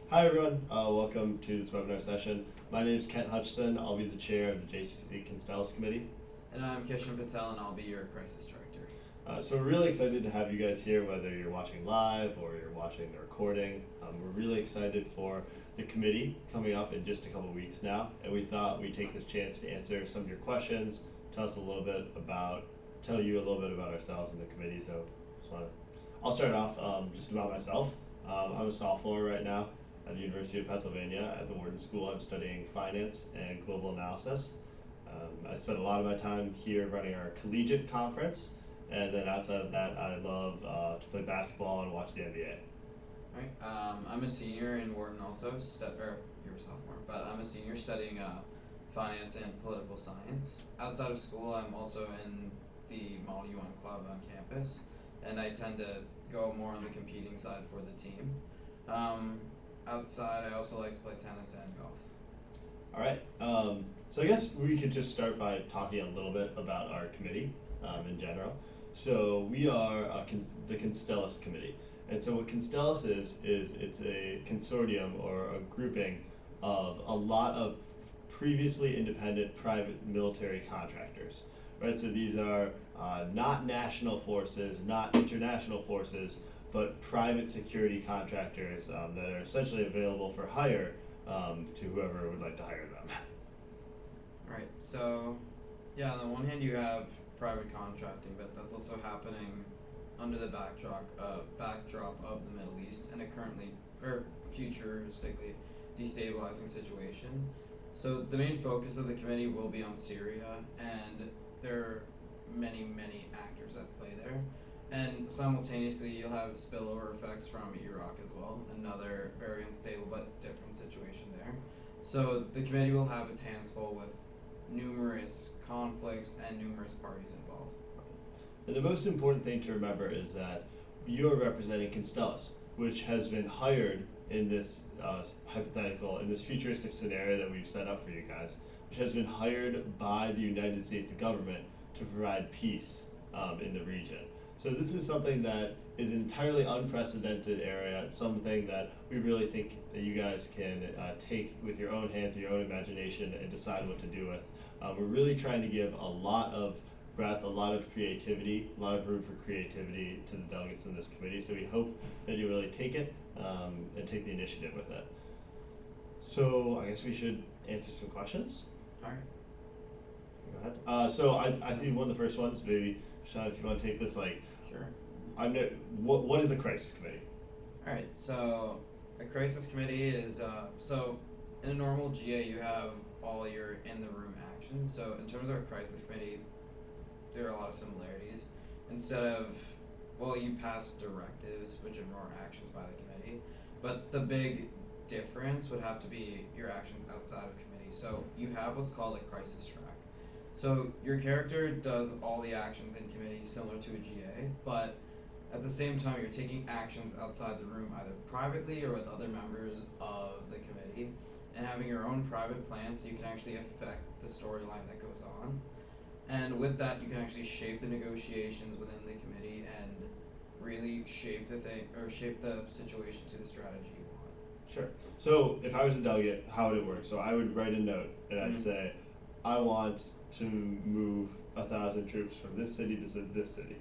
Hi everyone, welcome to this webinar session. My name is Kent Hutchinson. I'll be the chair of the JCC Constellis Committee. And I'm Kishan Patel, and I'll be your crisis director. So we're really excited to have you guys here, whether you're watching live or you're watching the recording. We're really excited for the committee coming up in just a couple weeks now, and we thought we'd take this chance to answer some of your questions, tell you a little bit about ourselves and the committee. So I'll start off just about myself. I'm a sophomore right now at the University of Pennsylvania at the Wharton School. I'm studying finance and global analysis. I spent a lot of my time here running our collegiate conference, and then outside of that, I love to play basketball and watch the NBA. Alright, I'm a senior in Wharton also, you're a sophomore, but I'm a senior studying finance and political science. Outside of school, I'm also in the Model UN club on campus, and I tend to go more on the competing side for the team. Outside, I also like to play tennis and golf. All right. So I guess we could just start by talking a little bit about our committee in general. So we are the Constellis Committee. And so what Constellis is it's a consortium or a grouping of a lot of previously independent private military contractors. Right? So these are not national forces, not international forces, but private security contractors that are essentially available for hire to whoever would like to hire them. Right, so yeah, on the one hand you have private contracting, but that's also happening under the backdrop of the Middle East and a currently or futuristically destabilizing situation. So the main focus of the committee will be on Syria, and there are many actors at play there. And simultaneously, you'll have spillover effects from Iraq as well, another very unstable but different situation there. So the committee will have its hands full with numerous conflicts and numerous parties involved. And the most important thing to remember is that you're representing Constellis, which has been hired in this in this futuristic scenario that we've set up for you guys, which has been hired by the United States government to provide peace in the region. So this is something that is an entirely unprecedented area. It's something that we really think that you guys can take with your own hands, your own imagination, and decide what to do with. We're really trying to give a lot of breadth, a lot of creativity, a lot of room for creativity to the delegates in this committee. So we hope that you really take it and take the initiative with it. So I guess we should answer some questions. All right. Go ahead. So I see one of the first ones. Maybe Sean, if you want to take this, Sure. What is a crisis committee? All right. So a crisis committee is so in a normal GA you have all your in the room actions. So in terms of a crisis committee, there are a lot of similarities. Instead of you pass directives, which are more actions by the committee, but the big difference would have to be your actions outside of committee. So you have what's called a crisis track. So your character does all the actions in committee similar to a GA, but at the same time you're taking actions outside the room either privately or with other members of the committee and having your own private plan so you can actually affect the storyline that goes on. And with that you can actually shape the negotiations within the committee and really shape the situation to the strategy you want. Sure. So if I was a delegate, how would it work? So I would write a note and I'd say, I want to move 1,000 troops from this city to this city.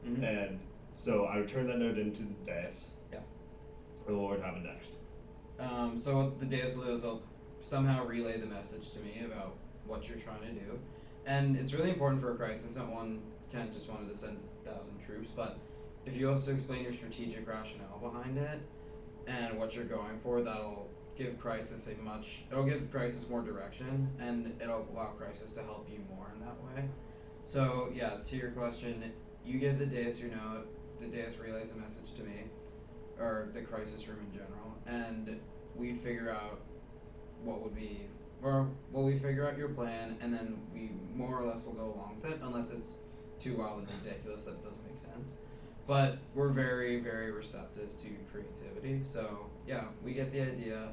Mm-hmm. And so I would turn that note into the dais. Yeah. And what would happen next? So what the dais will do is they'll somehow relay the message to me about what you're trying to do. And it's really important for a crisis. Not one can't just wanted to send 1,000 troops, but if you also explain your strategic rationale behind it and what you're going for, that'll give crisis more direction, and it'll allow crisis to help you more in that way. So yeah, to your question, you give the dais your note, the dais relays the message to me, or the crisis room in general, and we figure out we figure out your plan, and then we more or less will go along with it, unless it's too wild and ridiculous that it doesn't make sense. But we're very, very receptive to creativity, so yeah, we get the idea,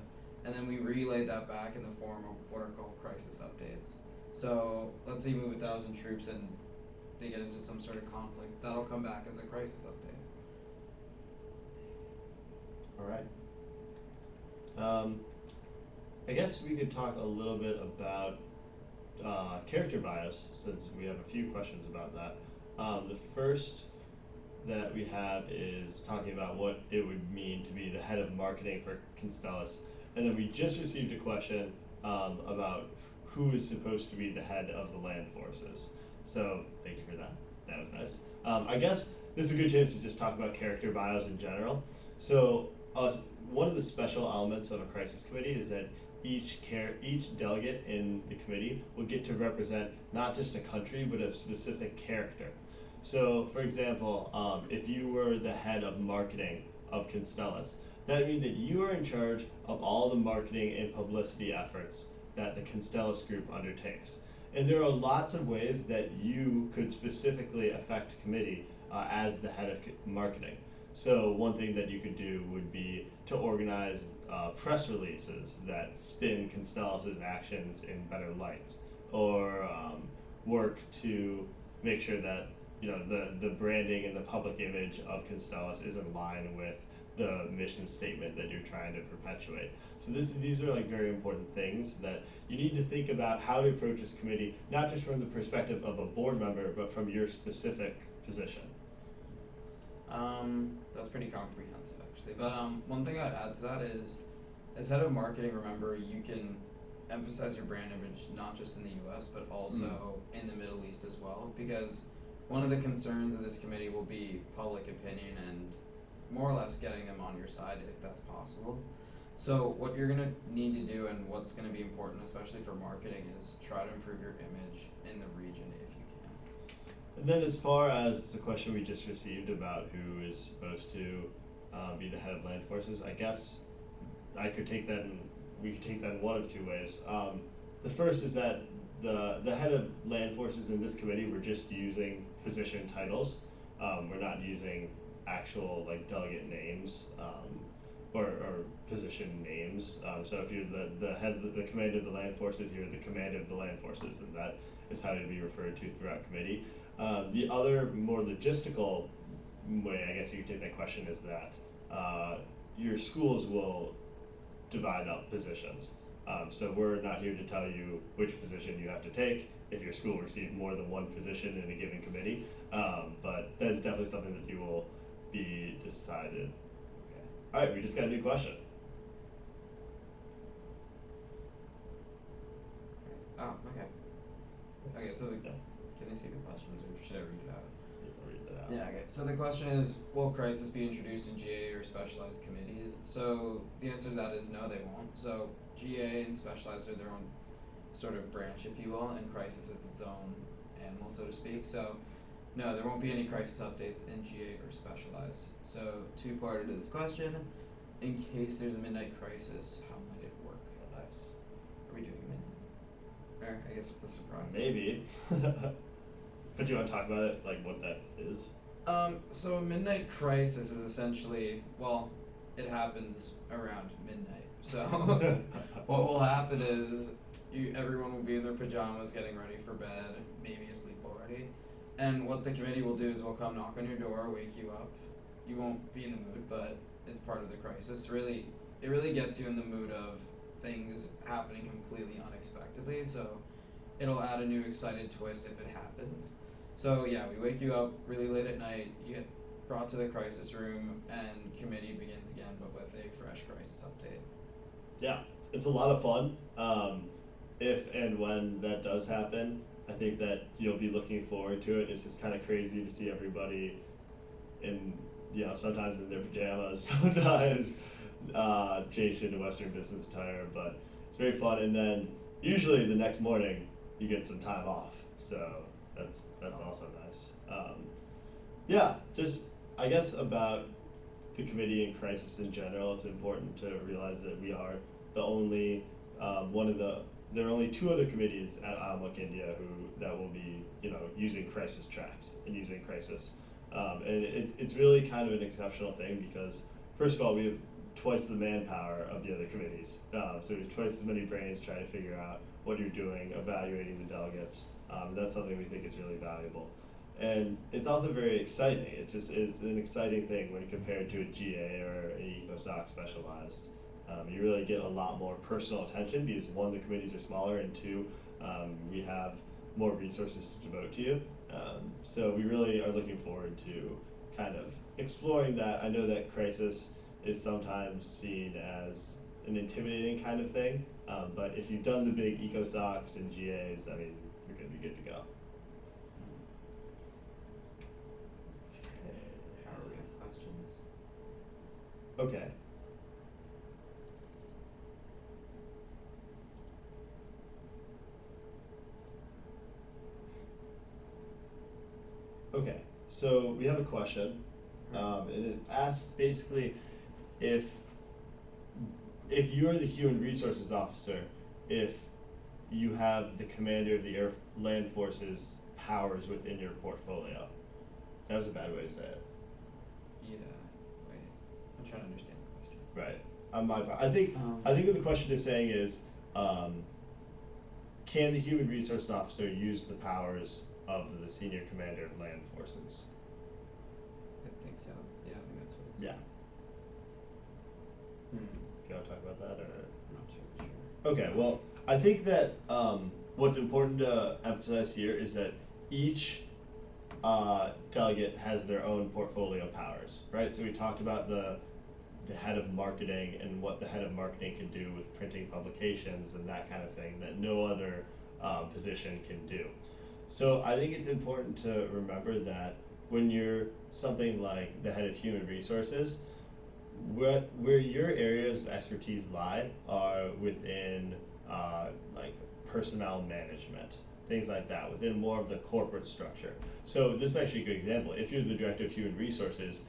and then we relay that back in the form of what are called crisis updates. So let's say you move 1,000 troops and they get into some sort of conflict, that'll come back as a crisis update. All right. I guess we could talk a little bit about character bias, since we have a few questions about that. The first that we have is talking about what it would mean to be the head of marketing for Constellus. And then we just received a question about who is supposed to be the head of the land forces. So thank you for that. That was nice. I guess this is a good chance to just talk about character bios in general. So one of the special elements of a crisis committee is that each delegate in the committee will get to represent not just a country, but a specific character. So, for example, if you were the head of marketing of Constellus, that would mean that you are in charge of all the marketing and publicity efforts that the Constellus group undertakes. And there are lots of ways that you could specifically affect committee as the head of marketing. So one thing that you could do would be to organize press releases that spin Constellus's actions in better light, or work to make sure that the branding and the public image of Constellus is in line with the mission statement that you're trying to perpetuate. So these are like very important things that you need to think about how to approach this committee, not just from the perspective of a board member, but from your specific position. That's pretty comprehensive actually. But one thing I'd add to that is, as head of marketing, remember you can emphasize your brand image not just in the US but also in the Middle East as well, because one of the concerns of this committee will be public opinion and more or less getting them on your side if that's possible. So what you're gonna need to do, and what's gonna be important especially for marketing, is try to improve your image in the region if you can. And then as far as the question we just received about who is supposed to be the head of land forces, I guess I could take that and we could take that in one of two ways. The first is that the head of land forces in this committee, we're just using position titles. We're not using actual like delegate names or position names. So if you're the head of the commander of the land forces, you're the commander of the land forces, and that is how you'll be referred to throughout committee. The other more logistical way, I guess you could take that question, is that your schools will divide up positions. So we're not here to tell you which position you have to take if your school received more than one position in a given committee, but that is definitely something that you will be decided. Okay. All right, we just got a new question. Oh, okay. Okay, so can they see the questions, or should I read it out? Read that out. Yeah, okay. So the question is, will crisis be introduced in GA or specialized committees? So the answer to that is no, they won't. So GA and specialized are their own sort of branch, if you will, and crisis is its own animal, so to speak. So no, there won't be any crisis updates in GA or specialized. So two-parter to this question: in case there's a midnight crisis, how might it work? Oh, nice. Are we doing midnight? Or I guess it's a surprise. Maybe. But do you want to talk about it, like what that is? So a midnight crisis is essentially, well, it happens around midnight. So what will happen is everyone will be in their pajamas getting ready for bed, maybe asleep already. And what the committee will do is we'll come knock on your door, wake you up. You won't be in the mood, but it's part of the crisis. It really gets you in the mood of things happening completely unexpectedly. So it'll add a new excited twist if it happens. So yeah, we wake you up really late at night, you get brought to the crisis room, and committee begins again, but with a fresh crisis update. Yeah, it's a lot of fun. If and when that does happen, I think that you'll be looking forward to it. It's just kind of crazy to see everybody in, sometimes in their pajamas, sometimes changed into Western business attire, but it's very fun. And then usually the next morning you get some time off, so that's also nice. Yeah, just I guess about the committee and crisis in general, it's important to realize that we are the only there are only two other committees at ILMUC India that will be using crisis tracks and using crisis, and it's really kind of an exceptional thing because first of all we have twice the manpower of the other committees, so we have twice as many brains trying to figure out what you're doing, evaluating the delegates. That's something we think is really valuable. And it's also very exciting. It's an exciting thing when compared to a GA or an EcoSoc specialized. You really get a lot more personal attention because one, the committees are smaller, and two, we have more resources to devote to you. So we really are looking forward to kind of exploring that. I know that crisis is sometimes seen as an intimidating kind of thing, but if you've done the big eco-socs and GAs, I mean, you're going to be good to go. How are we on questions? Okay. Okay, so we have a question, and it asks basically if you're the human resources officer, if you have the commander of the land forces powers within your portfolio. That was a bad way to say it. Yeah. Wait. I'm trying to understand the question. Right. On my part, I think what the question is saying is, can the human resource officer use the powers of the senior commander of land forces? I think so. Yeah, I think that's what it's Yeah. Hmm. Do you want to talk about that, or? I'm not sure. Okay, well, I think that what's important to emphasize here is that each delegate has their own portfolio powers, right? So we talked about the head of marketing and what the head of marketing can do with printing publications and that kind of thing that no other position can do. So I think it's important to remember that when you're something like the head of human resources, where your areas of expertise lie are within like personnel management, things like that, within more of the corporate structure. So this is actually a good example. If you're the director of human resources,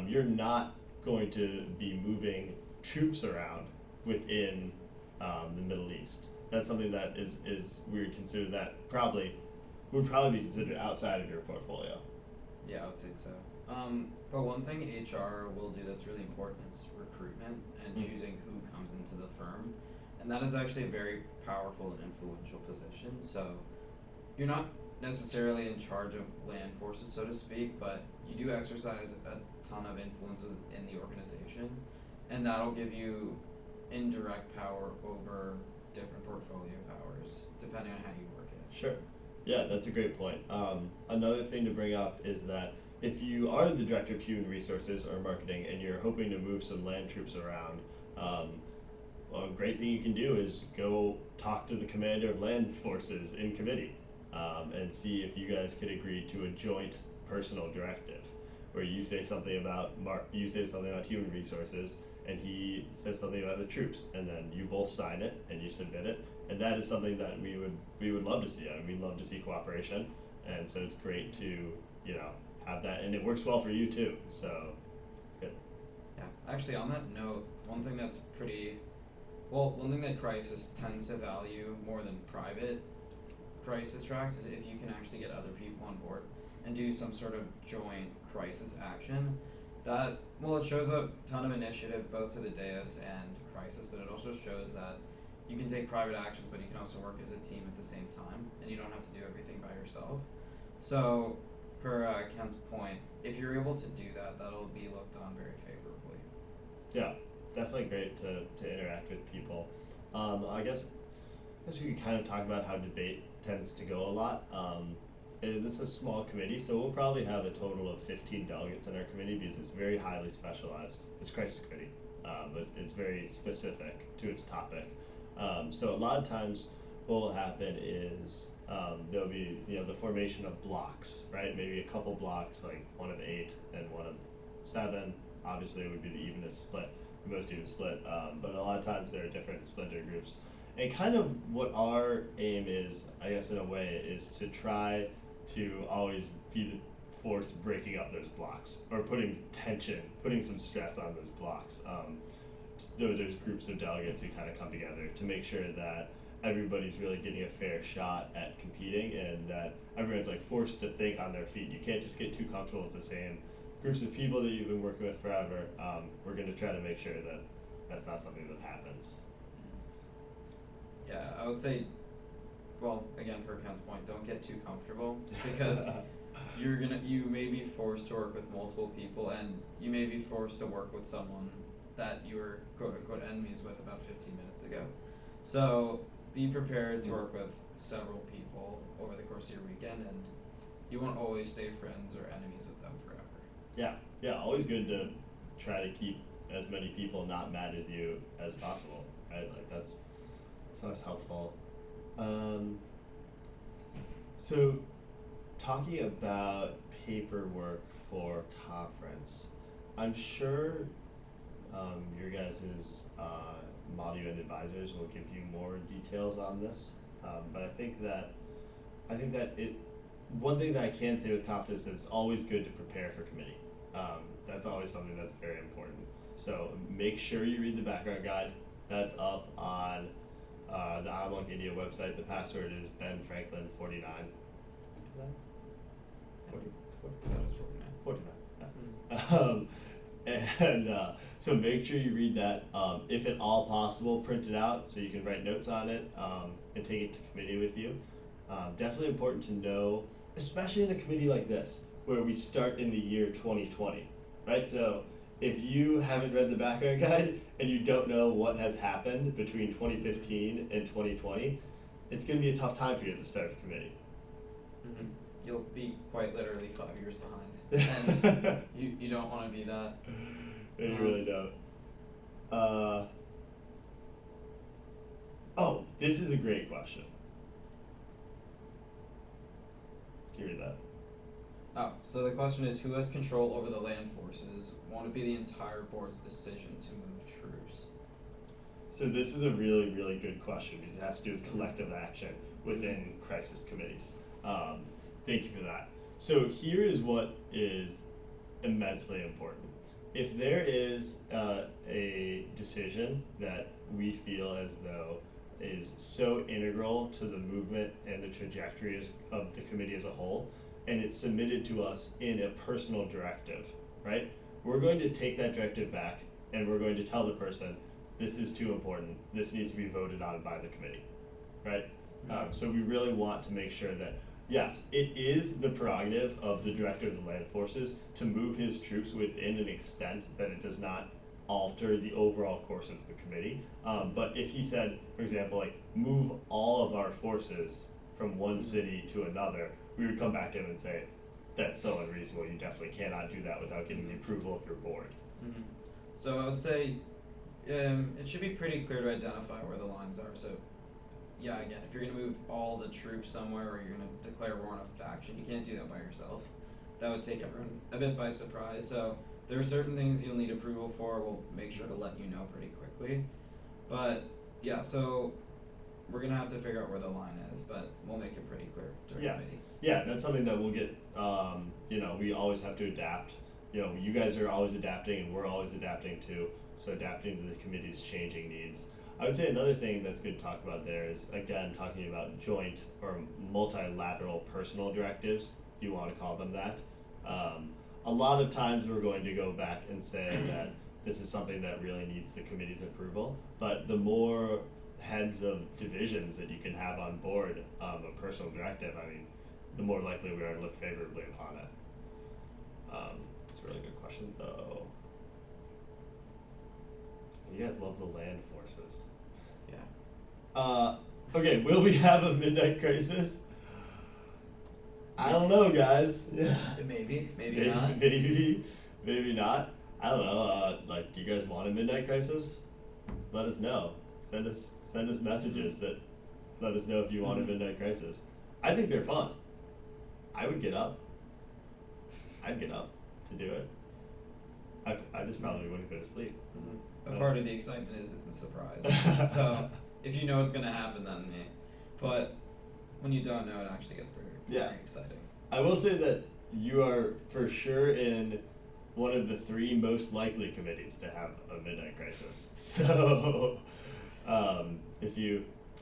you're not going to be moving troops around within the Middle East. That's something that is we would consider that would probably be considered outside of your portfolio. Yeah, I would say so. But one thing HR will do that's really important is recruitment and choosing who comes into the firm. And that is actually a very powerful and influential position. So you're not necessarily in charge of land forces, so to speak, but you do exercise a ton of influence within the organization. And that'll give you indirect power over different portfolio powers, depending on how you work it. Sure. Yeah, that's a great point. Another thing to bring up is that if you are the director of human resources or marketing and you're hoping to move some land troops around, a great thing you can do is go talk to the commander of land forces in committee and see if you guys could agree to a joint personal directive where you say something about human resources and he says something about the troops, and then you both sign it and you submit it. And that is something that we would love to see. I mean, we'd love to see cooperation, and so it's great to have that, and it works well for you too. So it's good. Yeah. Actually, on that note, one thing that Crisis tends to value more than private crisis tracks is if you can actually get other people on board and do some sort of joint crisis action. That it shows a ton of initiative both to the Deus and Crisis, but it also shows that you can take private actions, but you can also work as a team at the same time, and you don't have to do everything by yourself. So, per Ken's point, if you're able to do that, that'll be looked on very favorably. Yeah, definitely great to interact with people. I guess we could kind of talk about how debate tends to go a lot. And this is a small committee, so we'll probably have a total of 15 delegates in our committee because it's very highly specialized. It's crisis committee, but it's very specific to its topic. So a lot of times what will happen is there'll be the formation of blocks, right? Maybe a couple blocks, like one of 8 and one of 7. Obviously it would be the evenest split, the most even split, but a lot of times there are different splinter groups. And kind of what our aim is, I guess in a way, is to try to always be the force breaking up those blocks or putting some stress on those blocks. There's groups of delegates who kind of come together to make sure that everybody's really getting a fair shot at competing and that everyone's like forced to think on their feet. You can't just get too comfortable with the same groups of people that you've been working with forever. We're going to try to make sure that that's not something that happens. Yeah, I would say, well, again, per Ken's point, don't get too comfortable because you may be forced to work with multiple people and you may be forced to work with someone that you were quote unquote enemies with about 15 minutes ago. So be prepared to work with several people over the course of your weekend, and you won't always stay friends or enemies with them forever. Yeah, always good to try to keep as many people not mad as you as possible, right? Like that's always helpful. So talking about paperwork for conference, I'm sure your guys' module and advisors will give you more details on this, but I think that one thing that I can say with confidence is it's always good to prepare for committee. That's always something that's very important. So make sure you read the background guide. That's up on the Outlook India website. The password is benfranklin49. That was 49. Yeah. So make sure you read that. If at all possible, print it out so you can write notes on it and take it to committee with you. Definitely important to know, especially in a committee like this, where we start in the year 2020, right? So if you haven't read the background guide and you don't know what has happened between 2015 and 2020, it's going to be a tough time for you at the start of committee. Mm-hmm. You'll be quite literally 5 years behind, and you don't want to be that. You really don't. Oh, this is a great question. Can you read that? Oh, so the question is, who has control over the land forces? Won't it be the entire board's decision to move troops? So this is a really, really good question because it has to do with collective action within crisis committees. Thank you for that. So here is what is immensely important. If there is a decision that we feel as though is so integral to the movement and the trajectory of the committee as a whole, and it's submitted to us in a personal directive, right? We're going to take that directive back and we're going to tell the person, this is too important, this needs to be voted on by the committee, right? So we really want to make sure that, yes, it is the prerogative of the director of the land forces to move his troops within an extent that it does not alter the overall course of the committee. But if he said, for example, like move all of our forces from one city to another, we would come back to him and say, that's so unreasonable, you definitely cannot do that without getting the approval of your board. Mm-hmm. So I would say it should be pretty clear to identify where the lines are. So yeah, again, if you're going to move all the troops somewhere or you're going to declare war on a faction, you can't do that by yourself. That would take everyone a bit by surprise. So there are certain things you'll need approval for. We'll make sure to let you know pretty quickly. But yeah, so we're going to have to figure out where the line is, but we'll make it pretty clear during committee. Yeah, that's something that we'll get, we always have to adapt. You guys are always adapting and we're always adapting too. So adapting to the committee's changing needs. I would say another thing that's good to talk about there is, again, talking about joint or multilateral personal directives, you want to call them that. A lot of times we're going to go back and say that this is something that really needs the committee's approval, but the more heads of divisions that you can have on board a personal directive, the more likely we are to look favorably upon it. It's a really good question, though. You guys love the land forces. Yeah. Okay, will we have a midnight crisis? I don't know, guys. Maybe not. Maybe not. I don't know. Do you guys want a midnight crisis? Let us know. Send us messages that let us know if you want a midnight crisis. I think they're fun. I would get up. I'd get up to do it. I just probably wouldn't go to sleep. A part of the excitement is it's a surprise. So if you know what's going to happen, then but when you don't know, it actually gets very exciting. I will say that you are for sure in one of the 3 most likely committees to have a midnight crisis. So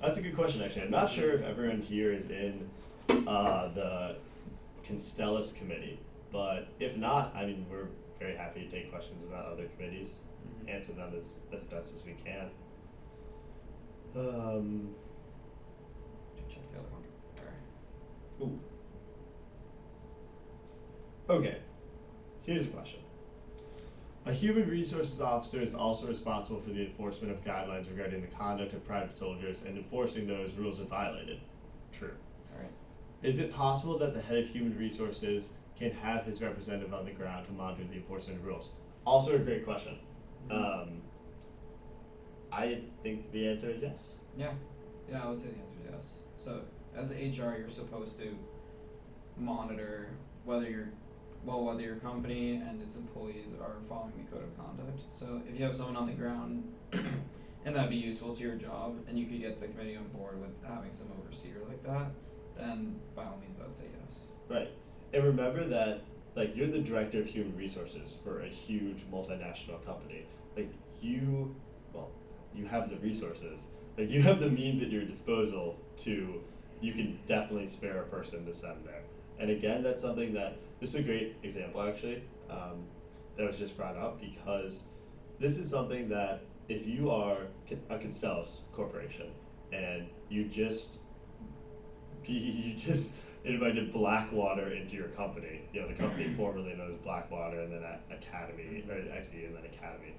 that's a good question actually. I'm not sure if everyone here is in the Constellus committee, but if not, we're very happy to take questions about other committees, answer them as best as we can. Check the other one. Ooh. Okay, here's a question. A human resources officer is also responsible for the enforcement of guidelines regarding the conduct of private soldiers and enforcing those rules if violated. True. All right. Is it possible that the head of human resources can have his representative on the ground to monitor the enforcement of rules? Also a great question. I think the answer is yes. Yeah, I would say the answer is yes. So as HR, you're supposed to monitor whether your company and its employees are following the code of conduct. So if you have someone on the ground, and that'd be useful to your job, and you could get the committee on board with having some overseer like that, then by all means, I'd say yes. Right. And remember that, like, you're the director of human resources for a huge multinational company. Like, you have the resources. Like, you have the means at your disposal to, you can definitely spare a person to send there. And again, that's something that, this is a great example actually, that was just brought up, because this is something that if you are a Constellus corporation and you just invited Blackwater into your company, the company formerly known as Blackwater and then Academy, or XE and then Academy,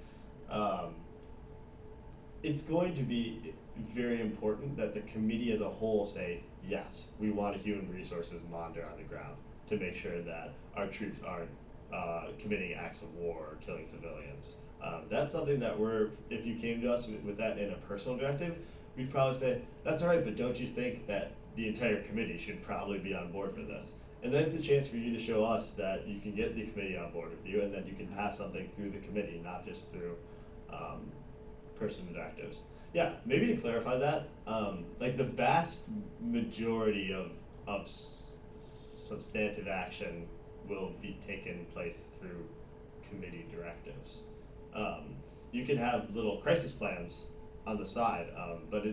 it's going to be very important that the committee as a whole say, yes, we want a human resources monitor on the ground to make sure that our troops aren't committing acts of war or killing civilians. That's something that if you came to us with that in a personal directive, we'd probably say, that's all right, but don't you think that the entire committee should probably be on board for this? And then it's a chance for you to show us that you can get the committee on board with you and that you can pass something through the committee, not just through personal directives. Yeah, maybe to clarify that, like the vast majority of substantive action will be taken place through committee directives. You can have little crisis plans on the side, but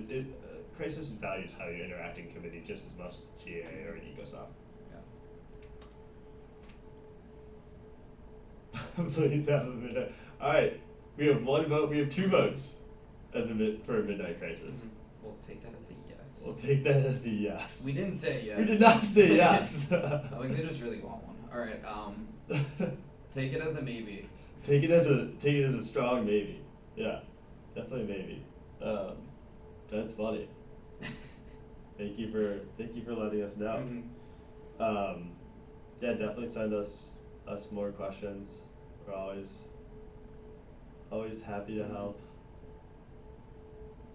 crisis values how you interact in committee just as much as GA or an EcoSoc. Yeah. Please have a minute. All right, we have one vote. We have two votes for a midnight crisis. We'll take that as a yes. We'll take that as a yes. We didn't say yes. We did not say yes. Like they just really want one. All right. Take it as a maybe. Take it as a strong maybe. Yeah, definitely maybe. That's funny. Thank you for letting us know. Mm-hmm. Yeah, definitely send us more questions. We're always happy to help.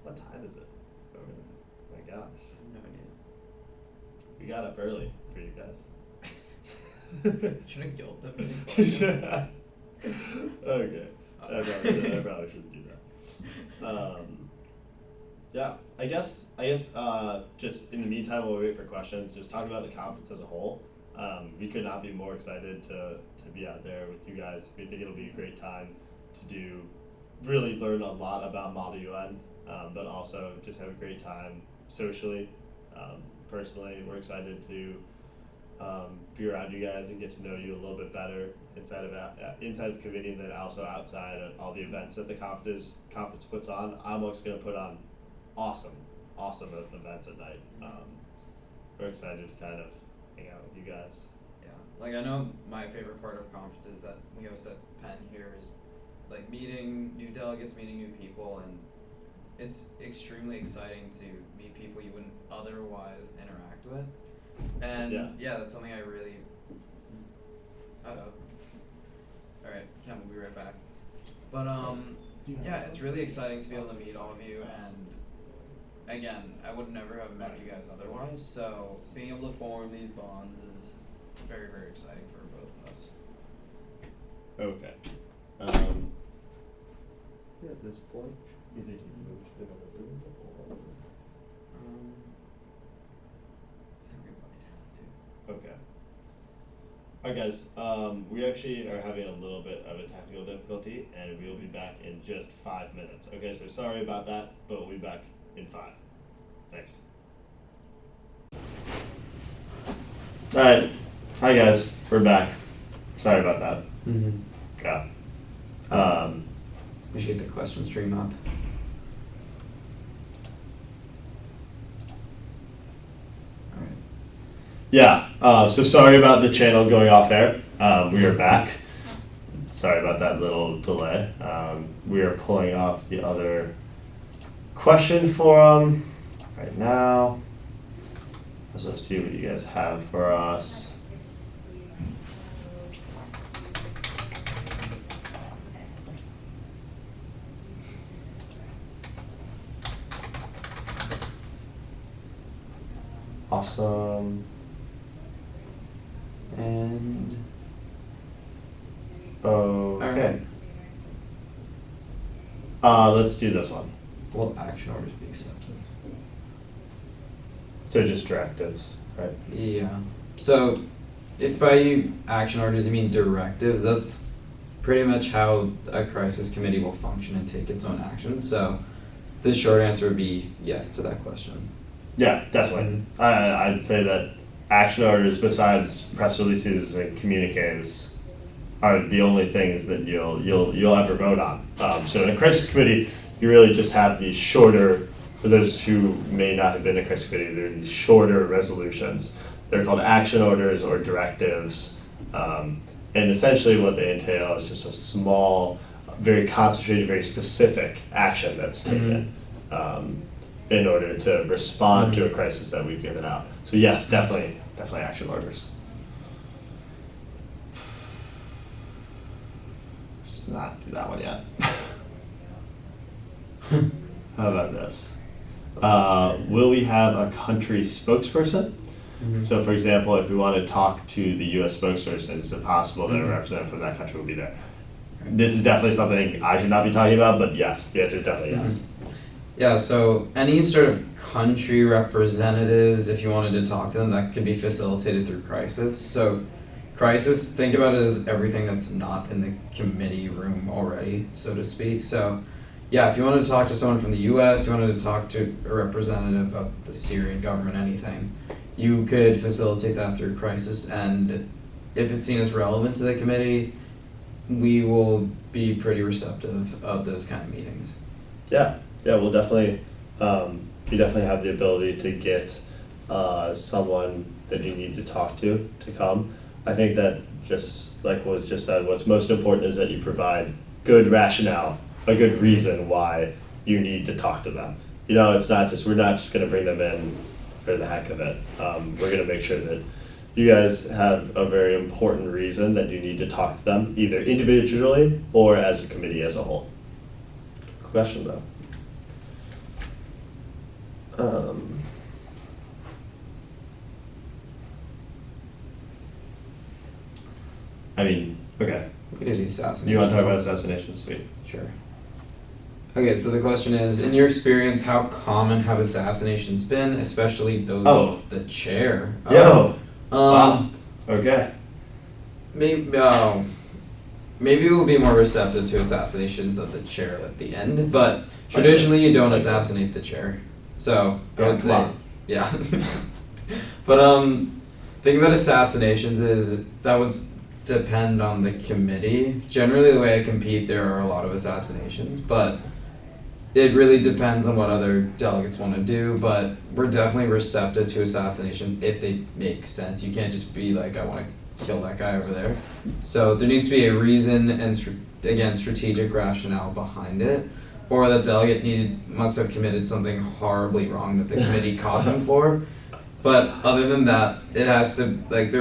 What time is it? Oh my gosh. No idea. We got up early for you guys. Should I guilt them? Okay. I probably shouldn't do that. Yeah, I guess just in the meantime while we wait for questions, just talking about the conference as a whole. We could not be more excited to be out there with you guys. We think it'll be a great time to really learn a lot about Model UN, but also just have a great time socially. Personally, we're excited to be around you guys and get to know you a little bit better inside of committee, and then also outside of all the events that the conference puts on. AMOC's going to put on awesome events at night. We're excited to kind of hang out with you guys. Yeah, like I know my favorite part of conferences that we host at Penn here is like meeting new delegates, meeting new people, and it's extremely exciting to meet people you wouldn't otherwise interact with. And yeah, that's something I really. Alright, Ken, we'll be right back. But yeah, it's really exciting to be able to meet all of you, and again, I would never have met you guys otherwise, so being able to form these bonds is very, very exciting for both of us. Okay. Yeah, at this point, you think you can move to another room or? I think we might have to. Okay. Alright guys, we actually are having a little bit of a technical difficulty, and we will be back in just 5 minutes. Okay, so sorry about that, but we'll be back in 5. Thanks. Alright, hi guys, we're back. Sorry about that. Mm-hmm. Yeah. We should get the question stream up. Alright. Yeah, so sorry about the channel going off air. We are back. Sorry about that little delay. We are pulling up the other question forum right now. Let's see what you guys have for us. Awesome. And okay. Let's do this one. Will action orders be accepted? So just directives, right? Yeah. So, if by action orders you mean directives, that's pretty much how a crisis committee will function and take its own actions. So, the short answer would be yes to that question. Yeah, definitely. I'd say that action orders, besides press releases and communiques, are the only things that you'll ever vote on. So in a crisis committee, you really just have these shorter. For those who may not have been in a crisis committee, there are these shorter resolutions. They're called action orders or directives, and essentially what they entail is just a small, very concentrated, very specific action that's taken. In order to respond to a crisis that we've given out. So yes, definitely action orders. Let's not do that one yet. How about this? Will we have a country spokesperson? So for example, if we want to talk to the US spokesperson, is it possible that a representative from that country will be there? This is definitely something I should not be talking about, but yes, the answer is definitely yes. Yeah, so any sort of country representatives, if you wanted to talk to them, that could be facilitated through crisis. So crisis, think about it as everything that's not in the committee room already, so to speak. So yeah, if you wanted to talk to someone from the US, you wanted to talk to a representative of the Syrian government, anything, you could facilitate that through crisis. And if it's seen as relevant to the committee, we will be pretty receptive of those kind of meetings. Yeah, we'll definitely, you definitely have the ability to get someone that you need to talk to come. I think that just like was just said, what's most important is that you provide good rationale, a good reason why you need to talk to them. You know, it's not just, we're not just going to bring them in for the heck of it. We're going to make sure that you guys have a very important reason that you need to talk to them, either individually or as a committee as a whole. Question though. I mean, okay. We could do assassination. Do you want to talk about assassination? Sweet. Sure. Okay, so the question is, in your experience, how common have assassinations been, especially those of the chair? Wow. Okay. Maybe we'll be more receptive to assassinations of the chair at the end, but traditionally you don't assassinate the chair. So I would say, yeah. But thing about assassinations is that would depend on the committee. Generally, the way I compete, there are a lot of assassinations, but it really depends on what other delegates want to do. But we're definitely receptive to assassinations if they make sense. You can't just be like, I want to kill that guy over there. So there needs to be a reason and again, strategic rationale behind it, or the delegate must have committed something horribly wrong that the committee caught him for. But other than that, it has to, like,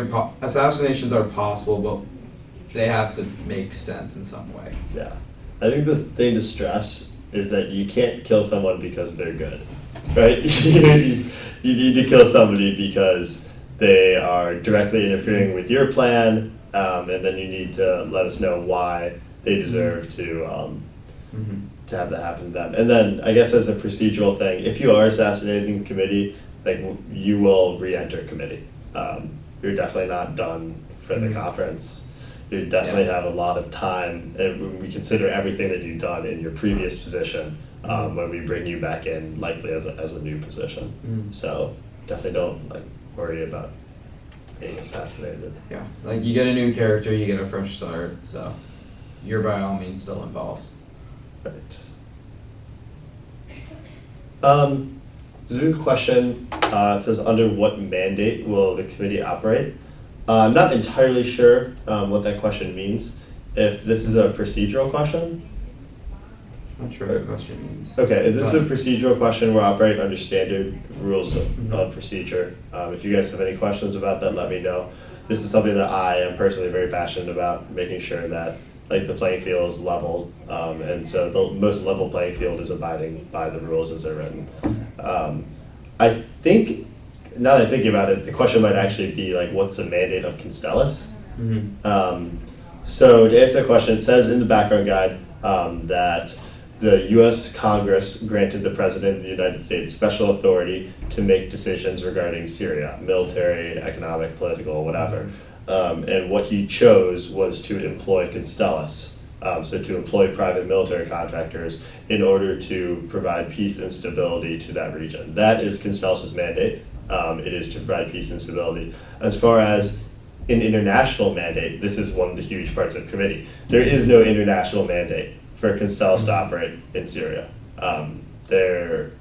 assassinations are possible, but they have to make sense in some way. Yeah. I think the thing to stress is that you can't kill someone because they're good, right? You need to kill somebody because they are directly interfering with your plan, and then you need to let us know why they deserve to have that happen to them. And then I guess as a procedural thing, if you are assassinating the committee, like you will re-enter committee. You're definitely not done for the conference. You definitely have a lot of time, and we consider everything that you've done in your previous position when we bring you back in, likely as a new position. So definitely don't worry about being assassinated. Yeah, like you get a new character, you get a fresh start, so you're by all means still involved. Right. There's a question. It says, under what mandate will the committee operate? I'm not entirely sure what that question means. if this is a procedural question. Not sure what the question means. Okay, if this is a But- procedural question, we're operating under standard rules of procedure. If you guys have any questions about that, let me know. This is something that I am personally very passionate about, making sure that like the playing field is leveled, and so the most level playing field is abiding by the rules as they're written. I think, now that I'm thinking about it, the question might actually be like, what's the mandate of Constellus? So to answer that question, it says in the background guide that the U.S. Congress granted the President of the United States special authority to make decisions regarding Syria, military, economic, political, whatever. And what he chose was to employ Constellus, so to employ private military contractors in order to provide peace and stability to that region. That is Constellus's mandate. It is to provide peace and stability. As far as an international mandate, this is one of the huge parts of committee. There is no international mandate for Constellus to operate in Syria. There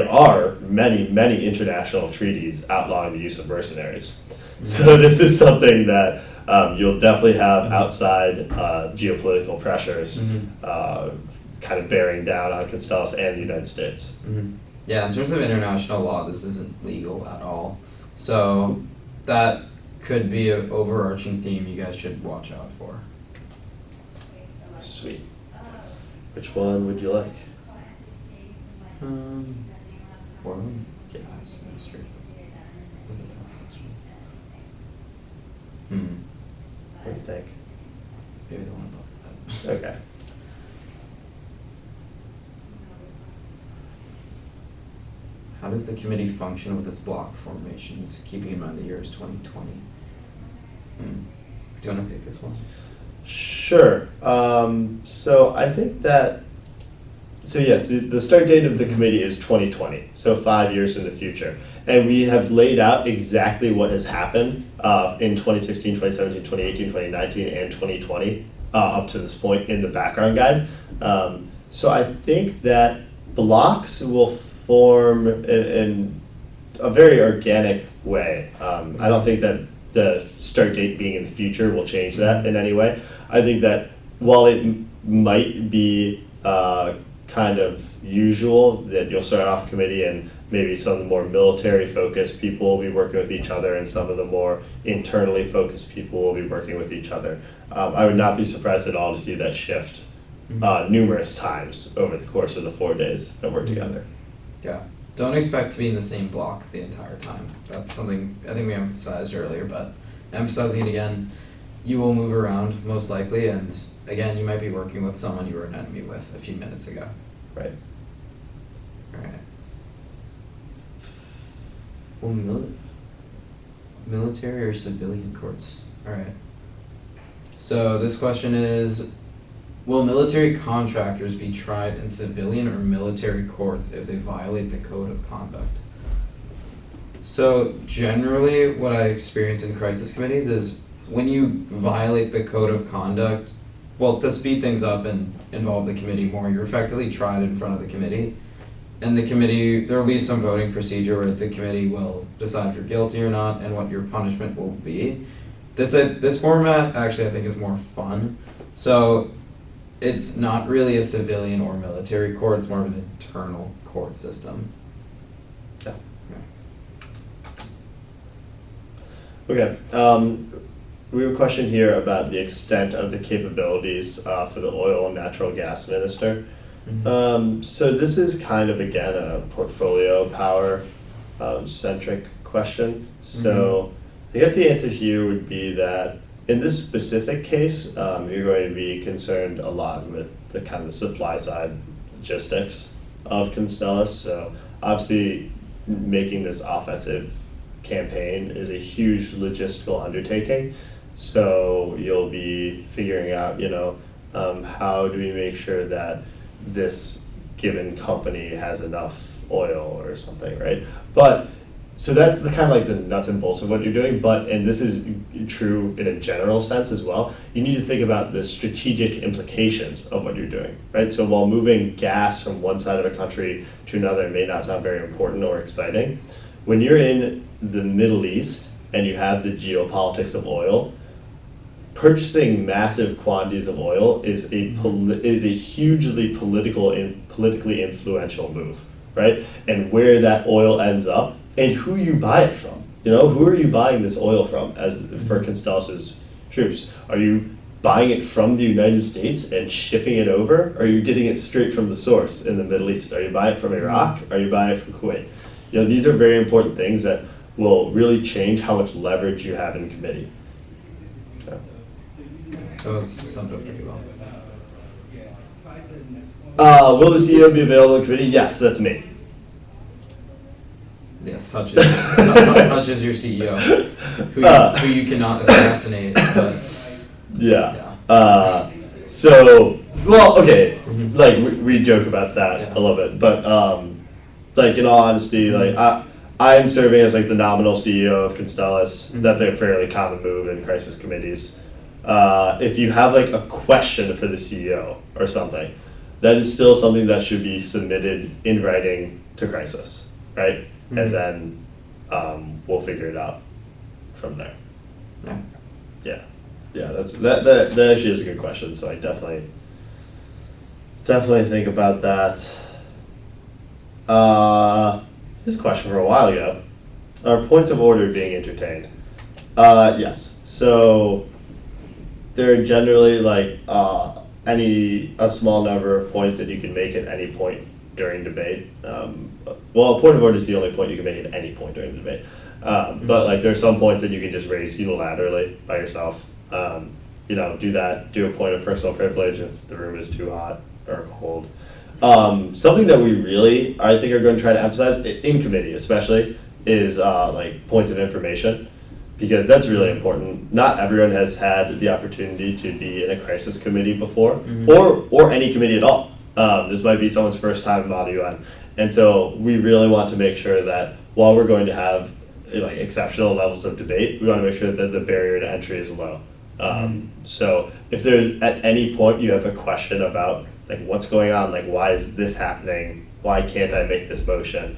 are many international treaties outlawing the use of mercenaries. So this is something that you'll definitely have outside geopolitical pressures kind of bearing down on Constellus and the United States. Yeah, in terms of international law, this isn't legal at all. So that could be an overarching theme you guys should watch out for. Sweet. Which one would you like? Oil and gas industry. That's a tough question. What do you think? Maybe the one above that. Okay. How does the committee function with its block formations, keeping in mind the year is 2020? Do you want to take this one? Sure. So I think that, so yes, the start date of the committee is 2020, so 5 years in the future. And we have laid out exactly what has happened in 2016, 2017, 2018, 2019, and 2020 up to this point in the background guide. So I think that blocks will form in a very organic way. I don't think that the start date being in the future will change that in any way. I think that while it might be kind of usual that you'll start off committee and maybe some of the more military focused people will be working with each other and some of the more internally focused people will be working with each other. I would not be surprised at all to see that shift numerous times over the course of the 4 days that we're together. Yeah. Don't expect to be in the same block the entire time. That's something I think we emphasized earlier, but emphasizing it again, you will move around most likely, and again, you might be working with someone you were an enemy with a few minutes ago. Right. Alright. Well, military or civilian courts? Alright. So this question is, will military contractors be tried in civilian or military courts if they violate the code of conduct? So generally what I experience in crisis committees is when you violate the code of conduct, well, to speed things up and involve the committee more, you're effectively tried in front of the committee. And the committee, there will be some voting procedure where the committee will decide if you're guilty or not and what your punishment will be. This format actually I think is more fun. So it's not really a civilian or military court, it's more of an internal court system. Yeah. Okay. We have a question here about the extent of the capabilities for the oil and natural gas minister. So this is kind of, again, a portfolio power centric question. So I guess the answer here would be that in this specific case, you're going to be concerned a lot with the kind of supply side logistics of Constellus. So obviously making this offensive campaign is a huge logistical undertaking. So you'll be figuring out, how do we make sure that this given company has enough oil or something, right? But so that's the kind of like the nuts and bolts of what you're doing, and this is true in a general sense as well. You need to think about the strategic implications of what you're doing, right? So while moving gas from one side of a country to another may not sound very important or exciting, when you're in the Middle East and you have the geopolitics of oil, purchasing massive quantities of oil is a hugely politically influential move, right? And where that oil ends up and who you buy it from. Who are you buying this oil from for Constellas's troops? Are you buying it from the United States and shipping it over? Or are you getting it straight from the source in the Middle East? Are you buying it from Iraq? Are you buying it from Kuwait? These are very important things that will really change how much leverage you have in committee. That was summed up pretty well. Will the CEO be available in committee? Yes, that's me. Yes, Hutch is your CEO, who you cannot assassinate. But yeah. So, well, okay, like we joke about that a little bit, but like in all honesty, like I'm serving as like the nominal CEO of Constellas. That's a fairly common move in crisis committees. If you have like a question for the CEO or something, that is still something that should be submitted in writing to crisis, right? And then we'll figure it out from there. Yeah. That actually is a good question. So I definitely think about that. Here's a question from a while ago. Are points of order being entertained? Yes. So there are generally like a small number of points that you can make at any point during debate. Well, a point of order is the only point you can make at any point during the debate. But like there's some points that you can just raise unilaterally by yourself. Do that. Do a point of personal privilege if the room is too hot or cold. Something that we really, I think, are going to try to emphasize in committee, especially, is like points of information, because that's really important. Not everyone has had the opportunity to be in a crisis committee before, or any committee at all. This might be someone's first time in Mod UN, and so we really want to make sure that while we're going to have like exceptional levels of debate, we want to make sure that the barrier to entry is low. So if there's at any point you have a question about like what's going on, like why is this happening, why can't I make this motion,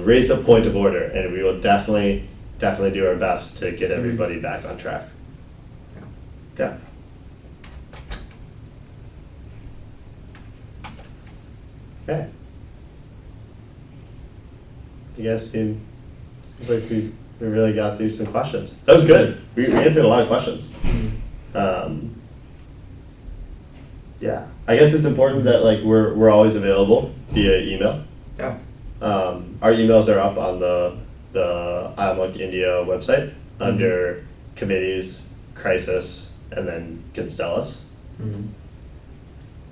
raise a point of order, and we will definitely do our best to get everybody back on track. Yeah. Okay. You guys seems like we really got through some questions. That was good. We answered a lot of questions. Yeah, I guess it's important that like we're always available via email. Yeah. Our emails are up on the ILMUG India website under committees, crisis, and then Constellas.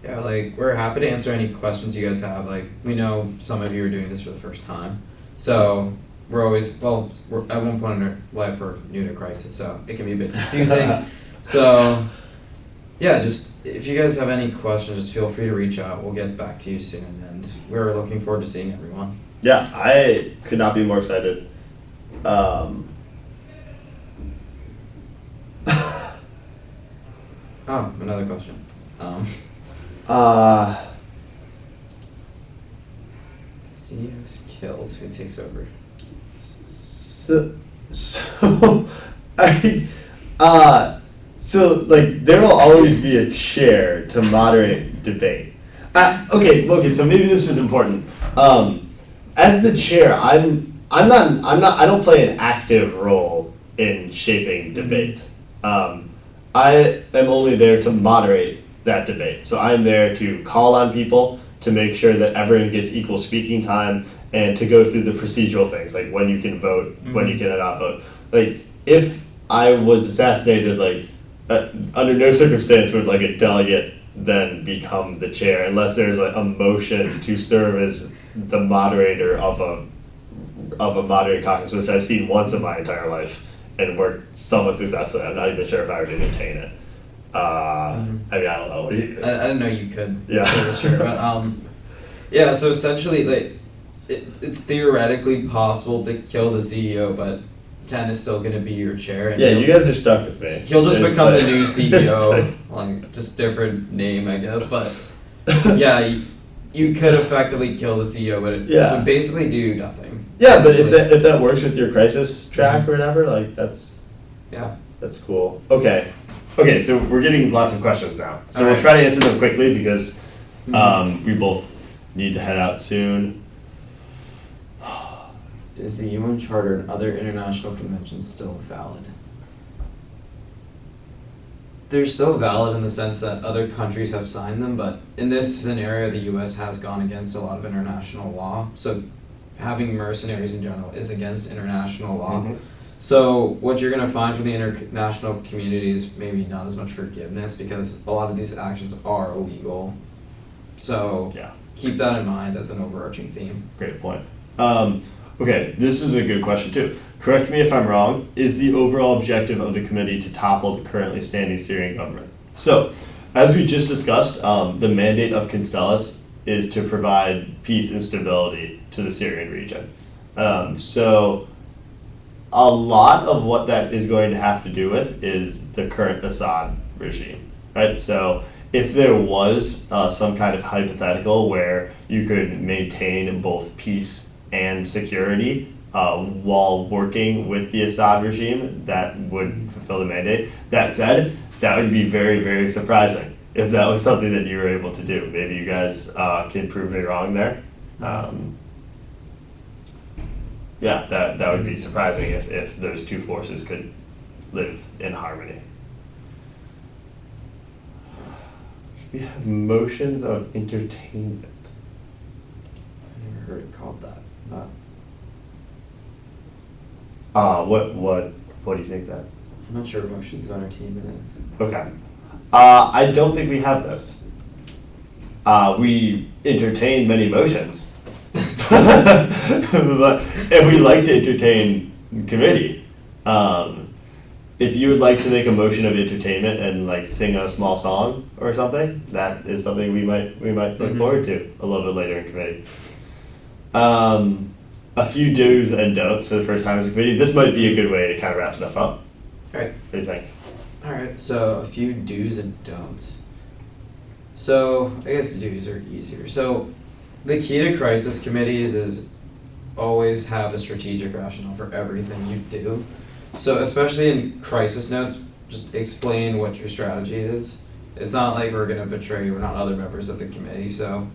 Yeah, like we're happy to answer any questions you guys have. Like we know some of you are doing this for the first time, so we're always we're at one point in our life we're new to crisis, so it can be a bit confusing. So yeah, just if you guys have any questions, just feel free to reach out. We'll get back to you soon, and we're looking forward to seeing everyone. Yeah, I could not be more excited. Oh, another question. CEO's killed. Who takes over? So like there will always be a chair to moderate debate. Okay, so maybe this is important. As the chair, I don't play an active role in shaping debate. I am only there to moderate that debate. So I'm there to call on people, to make sure that everyone gets equal speaking time, and to go through the procedural things, like when you can vote, when you cannot vote. Like, if I was assassinated, like, under no circumstance would, like, a delegate then become the chair, unless there's a motion to serve as the moderator of a moderated caucus, which I've seen once in my entire life and worked somewhat successfully. I'm not even sure if I would entertain it. I mean, I don't know. I didn't know you could. Yeah. Sure, but yeah. So essentially, like, it's theoretically possible to kill the CEO, but Ken is still going to be your chair. And yeah, you guys are stuck with me. He'll just become the new CEO, like just different name, I guess. But yeah, you could effectively kill the CEO, but it would basically do nothing. Yeah, but if that works with your crisis track or whatever, like that's cool. Okay. Okay, so we're getting lots of questions now. So we'll Alright. try to answer them quickly because we both need to head out soon. Is the UN Charter and other international conventions still valid? They're still valid in the sense that other countries have signed them, but in this scenario, the US has gone against a lot of international law. So having mercenaries in general is against international law. Mhm. So what you're going to find from the international community is maybe not as much forgiveness because a lot of these actions are illegal. So Yeah. keep that in mind as an overarching theme. Great point. Okay, this is a good question too. Correct me if I'm wrong. Is the overall objective of the committee to topple the currently standing Syrian government? So, as we just discussed, the mandate of Constellus is to provide peace and stability to the Syrian region. So, a lot of what that is going to have to do with is the current Assad regime, right? So, if there was some kind of hypothetical where you could maintain both peace and security while working with the Assad regime, that would fulfill the mandate. That said, that would be very, very surprising if that was something that you were able to do. Maybe you guys can prove me wrong there. Yeah, that would be surprising if those two forces could live in harmony. We have motions of entertainment. I never heard it called that. What do you think that? I'm not sure what motions of entertainment is. Okay. I don't think we have those. We entertain many motions. But if we like to entertain committee, if you would like to make a motion of entertainment and like sing a small song or something, that is something we might look forward to a little bit later in committee. A few do's and don'ts for the first time as a committee. This might be a good way to kind of wrap stuff up. Alright. What do you think? Alright, so a few do's and don'ts. So, I guess do's are easier. So, the key to crisis committees is always have a strategic rationale for everything you do. So, especially in crisis notes, just explain what your strategy is. It's not like we're going to betray you, we're not other members of the committee, so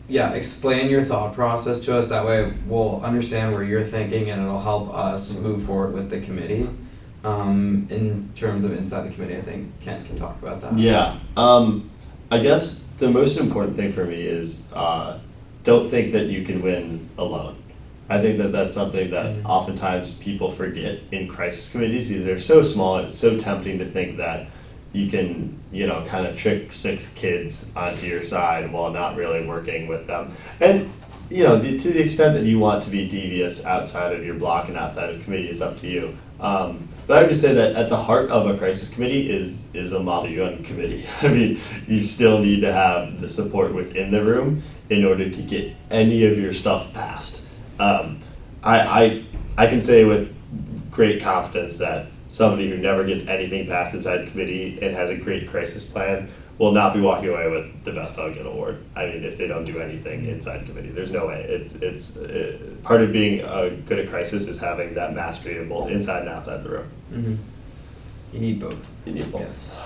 yeah, explain your thought process to us. That way we'll understand where you're thinking and it'll help us move forward with the committee. In terms of inside the committee, I think Kent can talk about that. Yeah. I guess the most important thing for me is don't think that you can win alone. I think that that's something that oftentimes people forget in crisis committees because they're so small and it's so tempting to think that you can, kind of trick 6 kids onto your side while not really working with them. And, to the extent that you want to be devious outside of your block and outside of committee is up to you. But I would just say that at the heart of a crisis committee is a Model UN committee. I mean, you still need to have the support within the room in order to get any of your stuff passed. I can say with great confidence that somebody who never gets anything passed inside the committee and has a great crisis plan will not be walking away with the Beth Duggan Award. I mean, if they don't do anything inside committee, there's no way. It's part of being good at crisis is having that mastery of both inside and outside the room. Mm-hmm. You need both. You need both. Yes.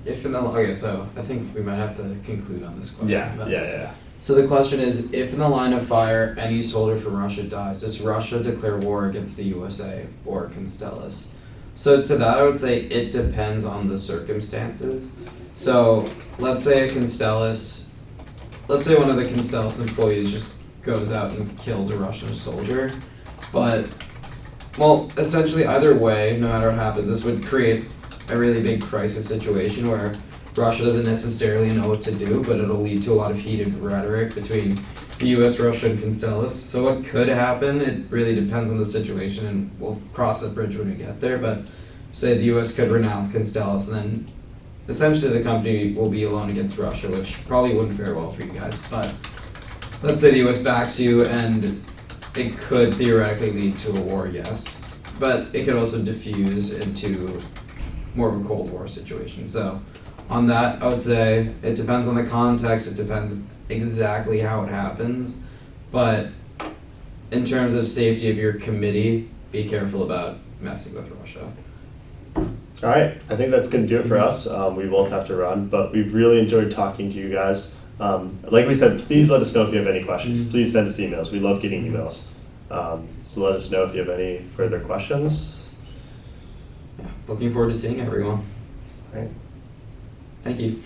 If in the okay, so I think we might have to conclude on this question. Yeah. So the question is, if in the line of fire any soldier from Russia dies, does Russia declare war against the USA or Constellus? So to that I would say it depends on the circumstances. So let's say one of the Constellus employees just goes out and kills a Russian soldier, but essentially either way, no matter what happens, this would create a really big crisis situation where Russia doesn't necessarily know what to do, but it'll lead to a lot of heated rhetoric between the US, Russia, and Constellus. So what could happen, it really depends on the situation, and we'll cross that bridge when we get there, but say the US could renounce Constellus, and then essentially the company will be alone against Russia, which probably wouldn't fare well for you guys, but let's say the US backs you, and it could theoretically lead to a war, yes, but it could also diffuse into more of a Cold War situation. So on that, I would say it depends on the context, it depends exactly how it happens, But in terms of safety of your committee, be careful about messing with Russia. All right, I think that's going to do it for us. We both have to run, but we've really enjoyed talking to you guys. Like we said, please let us know if you have any questions. Please send us emails. We love getting emails. So let us know if you have any further questions. Yeah, looking forward to seeing everyone. All right. Thank you.